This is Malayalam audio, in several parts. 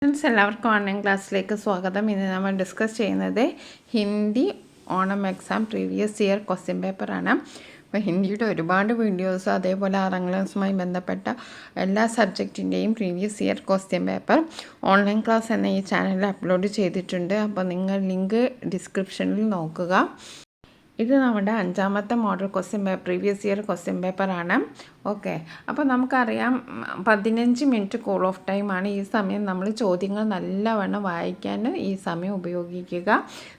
ഫ്രണ്ട്സ് എല്ലാവർക്കും ഓൺലൈൻ ക്ലാസ്സിലേക്ക് സ്വാഗതം. ഇന്ന് നമ്മൾ ഡിസ്കസ് ചെയ്യുന്നത് Hindi Onam exam previous year question പേപ്പറാണ്. അപ്പോൾ ഹിന്ദിയുടെ ഒരുപാട് വീഡിയോസ് അതേപോലെ 6ാം ക്ലാസ്സുമായി ബന്ധപ്പെട്ട എല്ലാ സബ്ജക്റ്റിൻ്റെയും previous year question paper online class എന്ന ഈ ചാനലിൽ അപ്ലോഡ് ചെയ്തിട്ടുണ്ട്. അപ്പോൾ നിങ്ങൾ ലിങ്ക് ഡിസ്ക്രിപ്ഷനിൽ നോക്കുക. ഇത് നമ്മുടെ 5ാമത്തെ model question paper previous year question പേപ്പറാണ്. ഓക്കെ, അപ്പോൾ നമുക്കറിയാം 15 മിനിറ്റ് കൂൾ ഓഫ് ടൈമാണ്. ഈ സമയം നമ്മൾ ചോദ്യങ്ങൾ നല്ലവണ്ണം വായിക്കാൻ ഈ സമയം ഉപയോഗിക്കുക.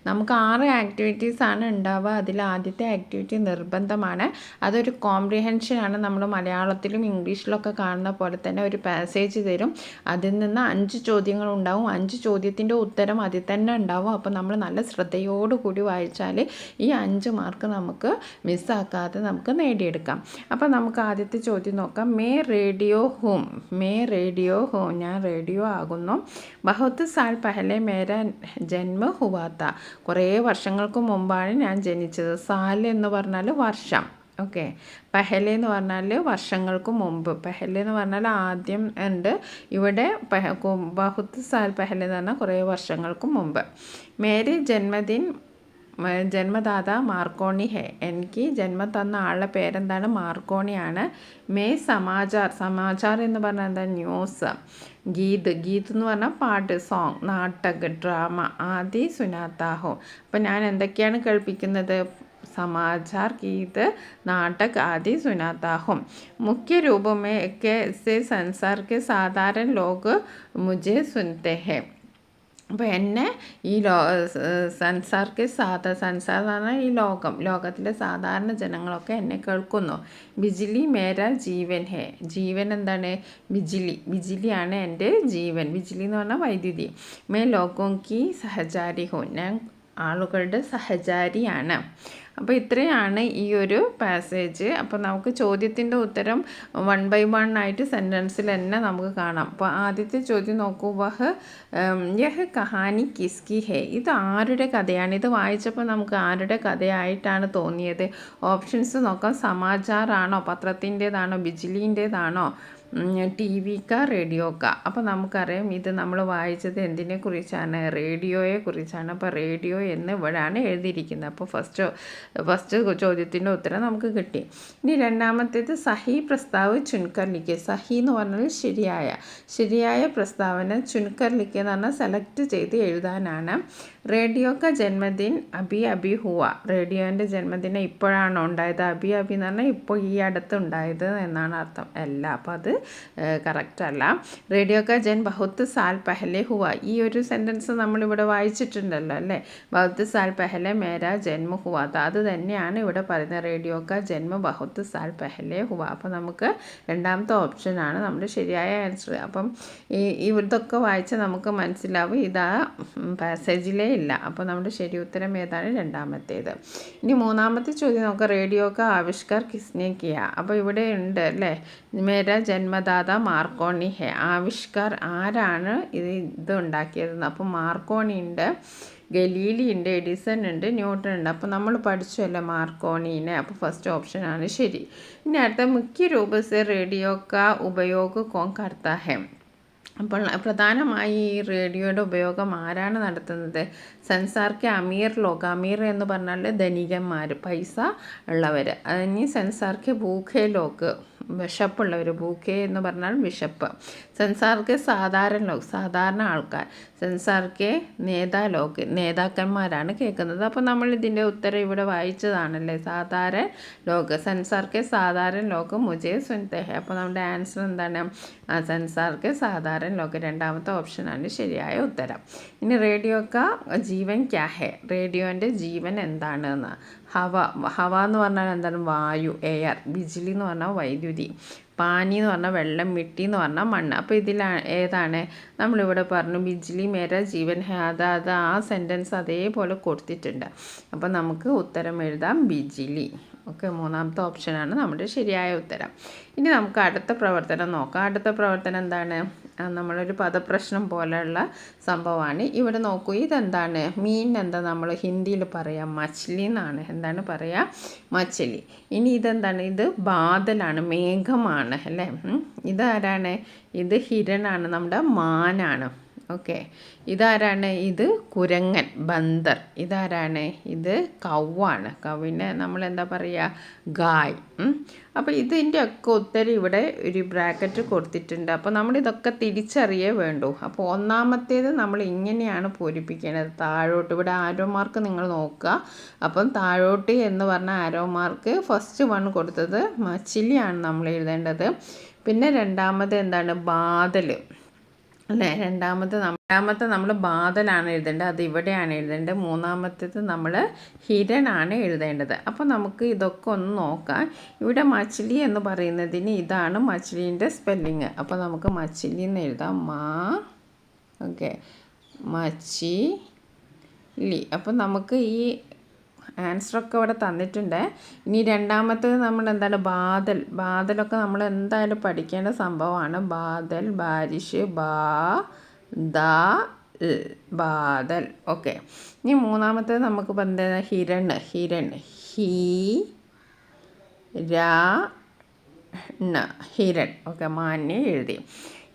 നമുക്ക് 6 ആക്ടിവിറ്റീസാണ് ഉണ്ടാവുക. അതിൽ ആദ്യത്തെ ആക്ടിവിറ്റി നിർബന്ധമാണ്. അതൊരു കോംപ്രിഹെൻഷനാണ്. നമ്മൾ മലയാളത്തിലും ഇംഗ്ലീഷിലൊക്കെ കാണുന്ന പോലെ തന്നെ ഒരു പാസേജ് തരും. അതിൽ നിന്ന് 5 ചോദ്യങ്ങൾ ഉണ്ടാവും. 5 ചോദ്യത്തിൻ്റെ ഉത്തരം അതിൽ തന്നെ ഉണ്ടാവും. അപ്പോൾ നമ്മൾ നല്ല ശ്രദ്ധയോടുകൂടി വായിച്ചാൽ ഈ 5 മാർക്ക് നമുക്ക് മിസ്സാക്കാതെ നമുക്ക് നേടിയെടുക്കാം. അപ്പോൾ നമുക്ക് ആദ്യത്തെ ചോദ്യം നോക്കാം. മേ റേഡിയോ ഹൂം ഞാൻ റേഡിയോ ആകുന്നു. ബഹുത്ത് സാൽ പഹലെ മേര ജന്മ ഹുവാത്ത, കുറേ വർഷങ്ങൾക്ക് മുമ്പാണ് ഞാൻ ജനിച്ചത്. സാൽ എന്ന് പറഞ്ഞാൽ വർഷം. ഓക്കെ, പെഹലെ എന്ന് പറഞ്ഞാൽ വർഷങ്ങൾക്ക് മുമ്പ്. പെഹലെ എന്ന് പറഞ്ഞാൽ ആദ്യം ഉണ്ട്. ഇവിടെ ബഹുത്ത് സാൽ പെഹലെ എന്ന് പറഞ്ഞാൽ കുറേ വർഷങ്ങൾക്ക് മുമ്പ്. മേരെ ജന്മദാത മാർക്കോണി ഹെ, എനിക്ക് ജന്മം തന്ന ആളുടെ പേരെന്താണ്? മാർക്കോണിയാണ്. മേ സമാചാർ എന്ന് പറഞ്ഞാൽ എന്താ? ന്യൂസ്. ഗീത് എന്ന് പറഞ്ഞാൽ പാട്ട്, സോങ്, നാടക്, ഡ്രാമ ആദി സുനാത്താഹോ. അപ്പം ഞാൻ എന്തൊക്കെയാണ് കേൾപ്പിക്കുന്നത്? समाचार गीत नाटक आदि सुनाता हूँ. मुख्य रूप में के से संसार के साधारण लोग मुझे सुनते हैं. അപ്പോൾ എന്നെ ഈ സംസാർക്ക് സംസാർ എന്ന് പറഞ്ഞാൽ ഈ ലോകത്തിലെ സാധാരണ ജനങ്ങളൊക്കെ എന്നെ കേൾക്കുന്നു. ബിജിലി മേര ജീവൻ ഹേ, ജീവൻ എന്താണ്? ബിജിലിയാണ് എൻ്റെ ജീവൻ. ബിജിലി എന്ന് പറഞ്ഞാൽ വൈദ്യുതി. മേ ലോഗോं की സഹചാരി ഹോ, ഞാൻ ആളുകളുടെ സഹചാരിയാണ്. അപ്പോൾ ഇത്രയാണ് ഈ ഒരു പാസേജ്. അപ്പോൾ നമുക്ക് ചോദ്യത്തിൻ്റെ ഉത്തരം 1 by 1 ആയിട്ട് സെൻറ്റൻസിൽ തന്നെ നമുക്ക് കാണാം. അപ്പോൾ ആദ്യത്തെ ചോദ്യം നോക്കൂ. യഹ് കഹാനി കിസ്കി ഹേ, ഇത് ആരുടെ കഥയാണ്? ഇത് വായിച്ചപ്പോൾ നമുക്ക് ആരുടെ കഥയായിട്ടാണ് തോന്നിയത്? ഓപ്ഷൻസ് നോക്കാം. സമാചാറാണോ, പത്രത്തിൻ്റേതാണോ, ബിജിലിൻ്റേതാണോ, ടി വിക്ക, റേഡിയോക്ക? അപ്പോൾ നമുക്കറിയാം ഇത് നമ്മൾ വായിച്ചത് എന്തിനെ കുറിച്ചാണ്? റേഡിയോയെ കുറിച്ചാണ്. അപ്പോൾ റേഡിയോ എന്ന് ഇവിടെയാണ് എഴുതിയിരിക്കുന്നത്. അപ്പോൾ ഫസ്റ്റ് ചോദ്യത്തിൻ്റെ ഉത്തരം നമുക്ക് കിട്ടി. ഇനി രണ്ടാമത്തേത് സഹി പ്രസ്താവ് ചുൻകർ ലിഖെ. സഹി എന്ന് പറഞ്ഞാൽ ശരിയായ പ്രസ്താവന. ചുൻകർ ലിഖെ എന്ന് പറഞ്ഞാൽ സെലക്ട് ചെയ്ത് എഴുതാനാണ്. റേഡിയോക്ക ജന്മദിൻ അഭി ഹുവ, റേഡിയോൻ്റെ ജന്മദിനം ഇപ്പോഴാണോ ഉണ്ടായത്? അഭി എന്ന് പറഞ്ഞാൽ ഇപ്പോൾ ഈ അടുത്ത് ഉണ്ടായത് എന്നാണ് അർത്ഥം. അല്ല, അപ്പോൾ അത് കറക്റ്റ് അല്ല. റേഡിയോ കാ ജൻ ബഹുത്ത് സാൽ പെഹലെ ഹുവ, ഈ ഒരു സെൻറ്റൻസ് നമ്മളിവിടെ വായിച്ചിട്ടുണ്ടല്ലോ അല്ലേ? ബഹുത്ത് സാൽ പെഹലെ മേര ജന്മ ഹുവാത്ത, അത് തന്നെയാണ് ഇവിടെ പറയുന്നത്. റേഡിയോ കാ ജന്മ ബഹുത്ത് സാൽ പെഹലെ ഹുവ. അപ്പോൾ നമുക്ക് രണ്ടാമത്തെ ഓപ്ഷനാണ് നമ്മുടെ ശരിയായ ആൻസർ. അപ്പം ഇതൊക്കെ വായിച്ചാൽ നമുക്ക് മനസ്സിലാവും ഇതാ പാസേജിലേ ഇല്ല. അപ്പോൾ നമ്മുടെ ശരി ഉത്തരം ഏതാണ്? രണ്ടാമത്തേത്. ഇനി മൂന്നാമത്തെ ചോദ്യം നോക്കാം. റേഡിയോ കാ ആവിഷ്കാർ കിസ്നെ കിയ. അപ്പോൾ ഇവിടെ ഉണ്ട് അല്ലേ, മേര ജന്മദാത മാർക്കോണി ഹെ. ആവിഷ്കാർ ആരാണ് ഇത് ഉണ്ടാക്കിയതെന്ന്. അപ്പോൾ മാർക്കോണി ഉണ്ട്, ഗലീലി ഉണ്ട്, എഡിസൺ ഉണ്ട്, ന്യൂട്ടൺ ഉണ്ട്. അപ്പോൾ നമ്മൾ പഠിച്ചല്ലോ മാർക്കോണീനെ. അപ്പോൾ ഫസ്റ്റ് ഓപ്ഷനാണ് ശരി. ഇനി അടുത്ത മുഖ്യ രൂപസെ റേഡിയോ കാ ഉപയോഗ കോൺ കർത്താ ഹെ. അപ്പോൾ പ്രധാനമായി ഈ റേഡിയോയുടെ ഉപയോഗം ആരാണ് നടത്തുന്നത്? സെൻസാർക്ക് അമീർ അമീർ എന്ന് പറഞ്ഞാൽ ധനികന്മാർ, പൈസ ഉള്ളവർ. ഇനി സെൻസാർക്ക് ഭൂഖേ ലോക്ക്, വിശപ്പുള്ളവർ. ഭൂഖേ എന്ന് പറഞ്ഞാൽ വിശപ്പ്. സെൻസാർക്ക് സാധാരണ ആൾക്കാർ. സെൻസാർക്ക് നേതാക്കന്മാരാണ് കേൾക്കുന്നത്. അപ്പോൾ നമ്മൾ ഇതിൻ്റെ ഉത്തരം ഇവിടെ വായിച്ചതാണല്ലേ, സാധാരണ ലോക്. സെൻസാർക്ക് സാധാരണ ലോക് മുജേ സുൻതേ ഹെ. അപ്പോൾ നമ്മുടെ ആൻസർ എന്താണ്? സെൻസാർക്ക് സാധാരണ ലോക്, രണ്ടാമത്തെ ഓപ്ഷനാണ് ശരിയായ ഉത്തരം. ഇനി റേഡിയോക്ക ജീവൻ ക്യാ ഹെ, റേഡിയോൻ്റെ ജീവൻ എന്താണെന്ന്. ഹവ എന്ന് പറഞ്ഞാൽ എന്താണ്? വായു, എയർ. ബിജിലി എന്ന് പറഞ്ഞാൽ വൈദ്യുതി. പാനി എന്ന് പറഞ്ഞാൽ വെള്ളം. മിട്ടി എന്ന് പറഞ്ഞാൽ മണ്ണ്. അപ്പോൾ ഇതിൽ ഏതാണ്? നമ്മളിവിടെ പറഞ്ഞു ബിജിലി മേര ജീവൻ ഹെ, അത് ആ സെൻറ്റൻസ് അതേപോലെ കൊടുത്തിട്ടുണ്ട്. അപ്പോൾ നമുക്ക് ഉത്തരം എഴുതാം ബിജിലി. ഓക്കെ, മൂന്നാമത്തെ ഓപ്ഷനാണ് നമ്മുടെ ശരിയായ ഉത്തരം. ഇനി നമുക്ക് അടുത്ത പ്രവർത്തനം നോക്കാം. അടുത്ത പ്രവർത്തനം എന്താണ്? നമ്മളൊരു പദപ്രശ്നം പോലെയുള്ള സംഭവമാണ്. ഇവിടെ നോക്കൂ, ഇതെന്താണ്? മീൻ എന്താ നമ്മൾ ഹിന്ദിയിൽ പറയാം? മച്ഛലി എന്നാണ്. എന്താണ് പറയുക? മച്ഛലി. ഇനി ഇതെന്താണ്? ഇത് ബാദലാണ്, മേഘമാണ് അല്ലേ? ഇതാരാണ്? ഇത് ഹിരണാണ്, നമ്മുടെ മാനാണ്. ഓക്കെ, ഇതാരാണ്? ഇത് കുരങ്ങൻ, ബന്ദർ. ഇതാരാണ്? ഇത് കൗവാണ്. കൗവിനെ നമ്മൾ എന്താ പറയുക? ഗായ്. അപ്പോൾ ഇതിൻ്റെ ഒക്കെ ഉത്തരം ഇവിടെ ഒരു ബ്രാക്കറ്റ് കൊടുത്തിട്ടുണ്ട്. അപ്പോൾ നമ്മളിതൊക്കെ തിരിച്ചറിയേ വേണ്ടൂ. അപ്പോൾ ഒന്നാമത്തേത് നമ്മൾ ഇങ്ങനെയാണ് പൂരിപ്പിക്കേണ്ടത്. താഴോട്ട് ഇവിടെ ആരോ മാർക്ക് നിങ്ങൾ നോക്കുക. അപ്പം താഴോട്ട് എന്ന് പറഞ്ഞ ആരോ മാർക്ക് ഫസ്റ്റ് വൺ കൊടുത്തത് മച്ചിലിയാണ് നമ്മൾ എഴുതേണ്ടത്. പിന്നെ രണ്ടാമത് എന്താണ്? ബാദൽ അല്ലേ? രണ്ടാമത്തെ നമ്മൾ ബാദലാണ് എഴുതേണ്ടത്, അത് ഇവിടെയാണ് എഴുതേണ്ടത്. മൂന്നാമത്തേത് നമ്മൾ ഹിരനാണ് എഴുതേണ്ടത്. അപ്പോൾ നമുക്ക് ഇതൊക്കെ ഒന്ന് നോക്കാം. ഇവിടെ മച്ചിലി എന്ന് പറയുന്നതിന് ഇതാണ് മച്ചിലീൻ്റെ സ്പെല്ലിങ്. അപ്പോൾ നമുക്ക് മച്ചിലി എന്ന് എഴുതാം, ഓക്കെ, മച്ചിലി. അപ്പോൾ നമുക്ക് ഈ ആൻസറൊക്കെ ഇവിടെ തന്നിട്ടുണ്ട്. ഇനി രണ്ടാമത്തേത് നമ്മൾ എന്താണ്? ബാദലൊക്കെ നമ്മൾ എന്തായാലും പഠിക്കേണ്ട സംഭവമാണ്. ബാദൽ, ബാരിഷ്, ബാദൽ. ഓക്കെ, ഇനി മൂന്നാമത്തേത് നമുക്ക് എന്താ? ഹിരൺ, ഹിരൺ. ഓക്കെ, മാന്യ എഴുതി.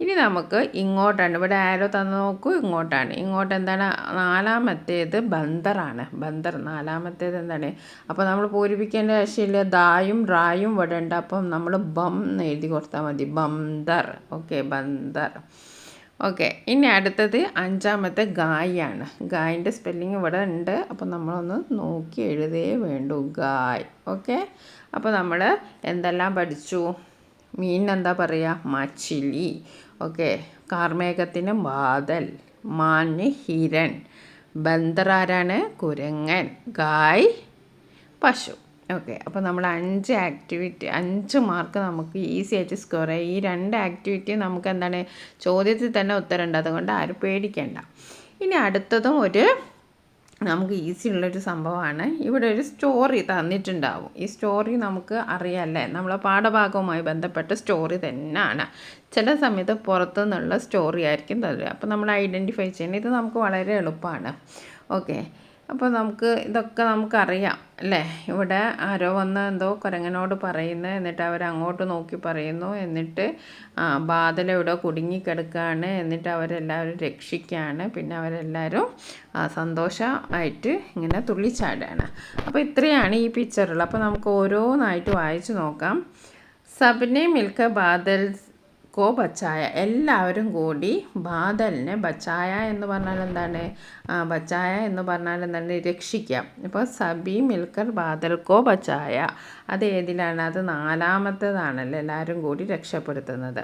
ഇനി നമുക്ക് ഇങ്ങോട്ടാണ്, ഇവിടെ ആരോ തന്നു നോക്കൂ, ഇങ്ങോട്ടാണ്. ഇങ്ങോട്ട് എന്താണ്? നാലാമത്തേത് ബന്ദറാണ്. ബന്ദർ നാലാമത്തേത് എന്താണ്? അപ്പോൾ നമ്മൾ പൂരിപ്പിക്കേണ്ട ആവശ്യമില്ല, ദായും റായും ഇവിടെ ഉണ്ട്. അപ്പം നമ്മൾ ബം എന്ന് എഴുതി കൊടുത്താൽ മതി, ബന്ദർ. ഓക്കെ, ബന്ദർ. ഓക്കെ, ഇനി അടുത്തത് അഞ്ചാമത്തെ ഗായാണ്. ഗായിൻ്റെ സ്പെല്ലിങ് ഇവിടെ ഉണ്ട്. അപ്പോൾ നമ്മളൊന്ന് നോക്കി എഴുതേ വേണ്ടൂ, ഗായ്. ഓക്കെ, അപ്പോൾ നമ്മൾ എന്തെല്ലാം പഠിച്ചു? മീൻ എന്താ പറയുക? മച്ചിലി. ഓക്കെ, കാർമേഘത്തിന് ബാദൽ, മാന് ഹിരൺ, ബന്ദർ ആരാണ്? കുരങ്ങൻ, ഗായ് പശു. ഓക്കെ, അപ്പോൾ നമ്മൾ 5 മാർക്ക് നമുക്ക് ഈസി ആയിട്ട് സ്കോർ ചെയ്യാം. ഈ 2 ആക്ടിവിറ്റി നമുക്ക് എന്താണ്? ചോദ്യത്തിൽ തന്നെ ഉത്തരമുണ്ട്, അതുകൊണ്ട് ആരും പേടിക്കേണ്ട. ഇനി അടുത്തതും നമുക്ക് ഈസി ഉള്ളൊരു സംഭവമാണ്. ഇവിടെ ഒരു സ്റ്റോറി തന്നിട്ടുണ്ടാവും. ഈ സ്റ്റോറി നമുക്ക് അറിയാമല്ലേ, നമ്മളെ പാഠഭാഗവുമായി ബന്ധപ്പെട്ട സ്റ്റോറി തന്നെയാണ്. ചില സമയത്ത് പുറത്തു നിന്നുള്ള സ്റ്റോറി ആയിരിക്കും തരിക. അപ്പോൾ നമ്മൾ ഐഡൻറ്റിഫൈ ചെയ്യണം. ഇത് നമുക്ക് വളരെ എളുപ്പമാണ്. ഓക്കെ, അപ്പോൾ ഇതൊക്കെ നമുക്കറിയാം അല്ലേ. ഇവിടെ ആരോ വന്ന് എന്തോ കുരങ്ങനോട് പറയുന്നു, എന്നിട്ട് അവരങ്ങോട്ട് നോക്കി പറയുന്നു, എന്നിട്ട് ബാദൽ ഇവിടെ കുടുങ്ങിക്കിടക്കുകയാണ്, എന്നിട്ട് അവരെല്ലാവരും രക്ഷിക്കുകയാണ്, പിന്നെ അവരെല്ലാവരും സന്തോഷമായിട്ട് ഇങ്ങനെ തുള്ളിച്ചാടുകയാണ്. അപ്പോൾ ഇത്രയാണ് ഈ പിക്ചറുള്ളത്. അപ്പോൾ നമുക്ക് ഓരോന്നായിട്ട് വായിച്ച് നോക്കാം. സബ്നെ മിൽക്ക് ബാദൽ കോ ബച്ചായ, എല്ലാവരും കൂടി ബാദലിനെ, ബച്ചായ എന്ന് പറഞ്ഞാൽ എന്താണ്? ബച്ചായ എന്ന് പറഞ്ഞാൽ എന്താണ്? രക്ഷിക്കാം. ഇപ്പോൾ സബി മിൽക്കർ ബാദൽ കോ ബച്ചായ, അത് ഏതിലാണ്? അത് നാലാമത്തേതാണല്ലോ, എല്ലാവരും കൂടി രക്ഷപ്പെടുത്തുന്നത്.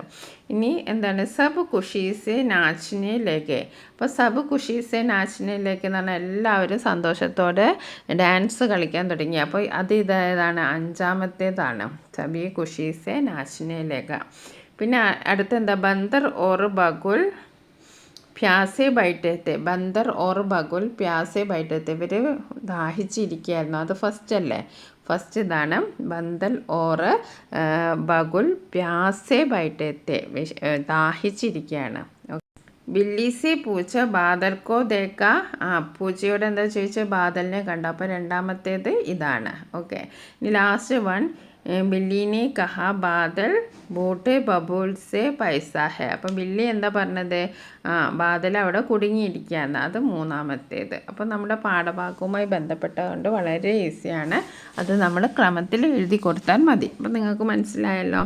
ഇനി എന്താണ്? സബ് ഖുഷീസെ നാച്ചിനെ ലേക്കെ. അപ്പോൾ സബ് ഖുഷീസെ നാച്ചിനെ ലേക്ക് എന്ന് പറഞ്ഞാൽ എല്ലാവരും സന്തോഷത്തോടെ ഡാൻസ് കളിക്കാൻ തുടങ്ങി. അപ്പോൾ അത് ഇതേതാണ്? അഞ്ചാമത്തേതാണ്, സബി ഖുഷീസെ നാച്ചിനെ ലേക്ക. പിന്നെ അടുത്തെന്താ? ബന്ദർ ഓർ ബഗുൽ പ്യാസെ ബൈറ്റത്തെ. ബന്ദർ ഓർ ബഗുൽ പ്യാസെ ബൈറ്റത്തെ. ഇവർ ദാഹിച്ചിരിക്കുകയായിരുന്നു. അത് ഫസ്റ്റ് അല്ലേ? ഫസ്റ്റ് ഇതാണ്. ബന്ദർ ഓർ ബഗുൽ പ്യാസെ ബൈറ്റത്തെ, ദാഹിച്ചിരിക്കുകയാണ്. ബില്ലിസെ പൂച്ച ബാദൽക്കോ ദേക്ക. പൂച്ചയോട് എന്താ ചോദിച്ചാൽ ബാദലിനെ കണ്ടു. അപ്പോൾ രണ്ടാമത്തേത് ഇതാണ്. ഓക്കെ, ഇനി ലാസ്റ്റ് വൺ, ബില്ലിനെ കഹ ബാദൽ ബോട്ട് ബബൂൾ സെ പൈസ ഹെ. അപ്പം ബില്ലി എന്താ പറഞ്ഞത്? ബാദൽ അവിടെ കുടുങ്ങിയിരിക്കുകയാണ്, അത് മൂന്നാമത്തേത്. അപ്പം നമ്മുടെ പാഠഭാഗവുമായി ബന്ധപ്പെട്ടതുകൊണ്ട് വളരെ ഈസിയാണ്. അത് നമ്മൾ ക്രമത്തിൽ എഴുതി കൊടുത്താൽ മതി. അപ്പം നിങ്ങൾക്ക് മനസ്സിലായല്ലോ.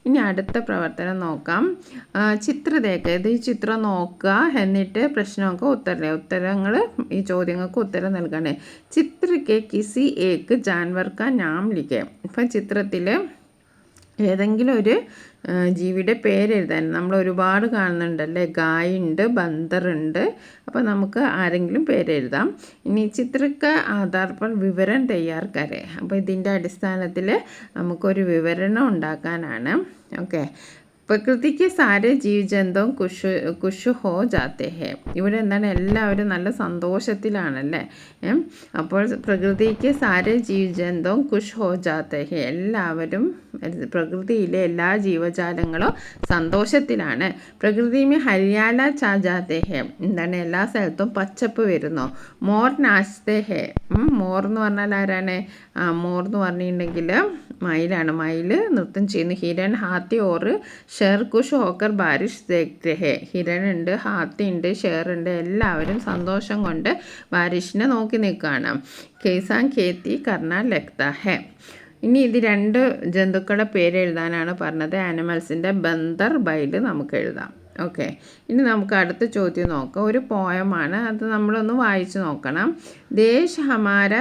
ഇനി അടുത്ത പ്രവർത്തനം നോക്കാം. ചിത്രരേഖ. ഇത് ഈ ചിത്രം നോക്കുക, എന്നിട്ട് പ്രശ്നമൊക്കെ ഉത്തരങ്ങൾ ഈ ചോദ്യങ്ങൾക്ക് ഉത്തരം നൽകണേ. ചിത്രയ്ക്ക് കിസി ഏക്ക് ജാൻവർ കാ നാം ലിഖേ. ഇപ്പം ചിത്രത്തിൽ ഏതെങ്കിലും ഒരു ജീവിയുടെ പേരെഴുതാൻ നമ്മൾ ഒരുപാട് കാണുന്നുണ്ടല്ലേ. ഗായ് ഉണ്ട്, ബന്ദറുണ്ട്. അപ്പോൾ നമുക്ക് ആരെങ്കിലും പേരെഴുതാം. ഇനി ചിത്രക്ക് ആധാർ പർ വിവരം തയ്യാർ കരേ. അപ്പോൾ ഇതിൻ്റെ അടിസ്ഥാനത്തിൽ നമുക്കൊരു വിവരണം ഉണ്ടാക്കാനാണ്. ഓക്കെ, പ്രകൃതിക്ക് സാരെ ജീവജന്തുവും കുഷു ഹോ ജാത്തെ ഹെ. ഇവിടെ എന്താണ്? എല്ലാവരും നല്ല സന്തോഷത്തിലാണല്ലേ. അപ്പോൾ പ്രകൃതിക്ക് സാരെ ജീവജന്തുവും കുഷ് ഹോ ജാത്തെ ഹെ. എല്ലാവരും, പ്രകൃതിയിലെ എല്ലാ ജീവജാലങ്ങളും സന്തോഷത്തിലാണ്. പ്രകൃതിമേ ഹരിയാല ചാ ജാത്തെ ഹെ. എന്താണ്? എല്ലാ സ്ഥലത്തും പച്ചപ്പ് വരുന്നു. മോർ നാച്തേ ഹെ. മോർ എന്ന് പറഞ്ഞാൽ ആരാണ്? മോർ എന്ന് പറഞ്ഞിട്ടുണ്ടെങ്കിൽ മയിലാണ്. മയിൽ നൃത്തം ചെയ്യുന്നു. ഹിരൺ ഹാത്തി ഓർ ഷെർ കുഷ് ഹോക്കർ ബാരിഷ് ദേഖ്തേ ഹേ. ഹിരൺ ഉണ്ട്, ഹാത്തി ഉണ്ട്, ഷെർ ഉണ്ട്, എല്ലാവരും സന്തോഷം കൊണ്ട് ബാരിഷിനെ നോക്കി നിൽക്കുകയാണ്. കേസാൻ ഖേത്തി കർണ ലഗ്താ ഹേ. ഇനി ഇത് 2 ജന്തുക്കളുടെ പേര് എഴുതാനാണ് പറഞ്ഞത്. ആനിമൽസിൻ്റെ ബന്ദർ ബൈൽ നമുക്ക് എഴുതാം. ഓക്കെ, ഇനി നമുക്ക് അടുത്ത ചോദ്യം നോക്കാം. ഒരു പോയമാണ്, അത് നമ്മളൊന്ന് വായിച്ച് നോക്കണം. ദേശ് ഹമാര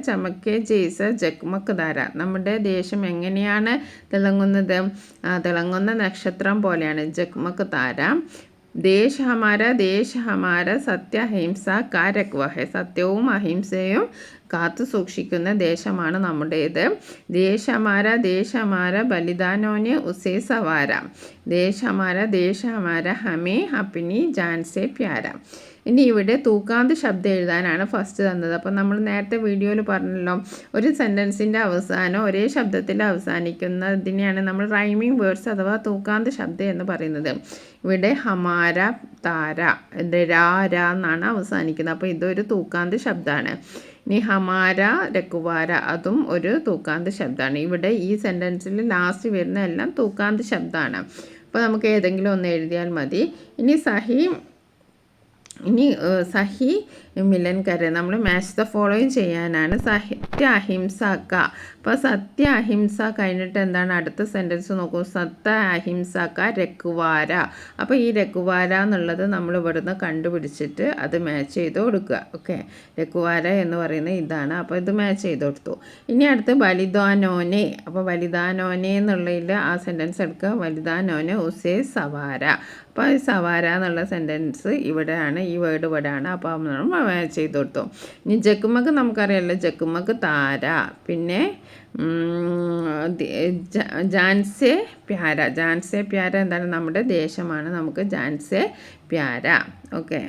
ചമക്കെ ജയ്സ ജഗ്മക് താര. നമ്മുടെ ദേശം എങ്ങനെയാണ് തിളങ്ങുന്നത്? തിളങ്ങുന്ന നക്ഷത്രം പോലെയാണ്. ജഗ്മക് താര. ദേശ് ഹമാര സത്യ അഹിംസ കാ രഖ്വാ ഹെ. സത്യവും അഹിംസയും കാത്തു സൂക്ഷിക്കുന്ന ദേശമാണ് നമ്മുടേത്. ദേശ് ഹമാര ബലിദാനോനെ ഉസേ സവാര. ദേശ് ഹമാര ഹമേ അപ്നി ജാൻ സെ പ്യാര. ഇനി ഇവിടെ തൂക്കാന്ത് ശബ്ദം എഴുതാനാണ് ഫസ്റ്റ് തന്നത്. അപ്പം നമ്മൾ നേരത്തെ വീഡിയോയിൽ പറഞ്ഞല്ലോ, ഒരു സെൻറ്റൻസിൻ്റെ അവസാനം ഒരേ ശബ്ദത്തിൽ അവസാനിക്കുന്നതിനെയാണ് നമ്മൾ റൈമിംഗ് വേർഡ്സ് അഥവാ തൂക്കാന്ത് ശബ്ദം എന്ന് പറയുന്നത്. ഇവിടെ ഹമാര താര രാ എന്നാണ് അവസാനിക്കുന്നത്. അപ്പോൾ ഇതൊരു തൂക്കാന്ത് ശബ്ദമാണ്. ഇനി ഹമാര രഘുവാര, അതും ഒരു തൂക്കാന്ത് ശബ്ദമാണ്. ഇവിടെ ഈ സെൻറ്റൻസിൽ ലാസ്റ്റ് വരുന്ന എല്ലാം തൂക്കാന്ത് ശബ്ദമാണ്. അപ്പോൾ നമുക്ക് ഏതെങ്കിലും ഒന്ന് എഴുതിയാൽ മതി. ഇനി സഹി മിലൻ കരെ നമ്മൾ മാച്ച് ദ ഫോളോയിങ് ചെയ്യാനാണ്. സത്യ അഹിംസ ക. അപ്പോൾ സത്യ അഹിംസ കഴിഞ്ഞിട്ട് എന്താണ് അടുത്ത സെൻറ്റൻസ് നോക്കൂ. സത്യ അഹിംസ ക രഘുവാര. അപ്പോൾ ഈ രഘുവാര എന്നുള്ളത് നമ്മൾ ഇവിടുന്ന് കണ്ടുപിടിച്ചിട്ട് അത് മാച്ച് ചെയ്ത് കൊടുക്കുക. ഓക്കെ, രഘുവാര എന്ന് പറയുന്നത് ഇതാണ്. അപ്പോൾ ഇത് മാച്ച് ചെയ്ത് കൊടുത്തു. ഇനി അടുത്ത് ബലിദാനോനെ. അപ്പോൾ ബലിദാനോനെ എന്നുള്ളതിൽ ആ സെൻറ്റൻസ് എടുക്കുക. ബലിദാനോനെ ഉസേ സവാര. അപ്പോൾ സവാര എന്നുള്ള സെൻറ്റൻസ് ഇവിടെയാണ്, ഈ വേർഡ് ഇവിടെയാണ്. അപ്പോൾ നമ്മൾ മാച്ച് ചെയ്ത് കൊടുത്തു. ഇനി ജഗ്മഗ് നമുക്കറിയാമല്ലോ, ജഗ്മഗ് താര. പിന്നെ ജാൻസെ പ്യാര. ജാൻസെ പ്യാര എന്താണ്? നമ്മുടെ ദേശമാണ്. നമുക്ക് ജാൻസെ പ്യാര. ഓക്കെ.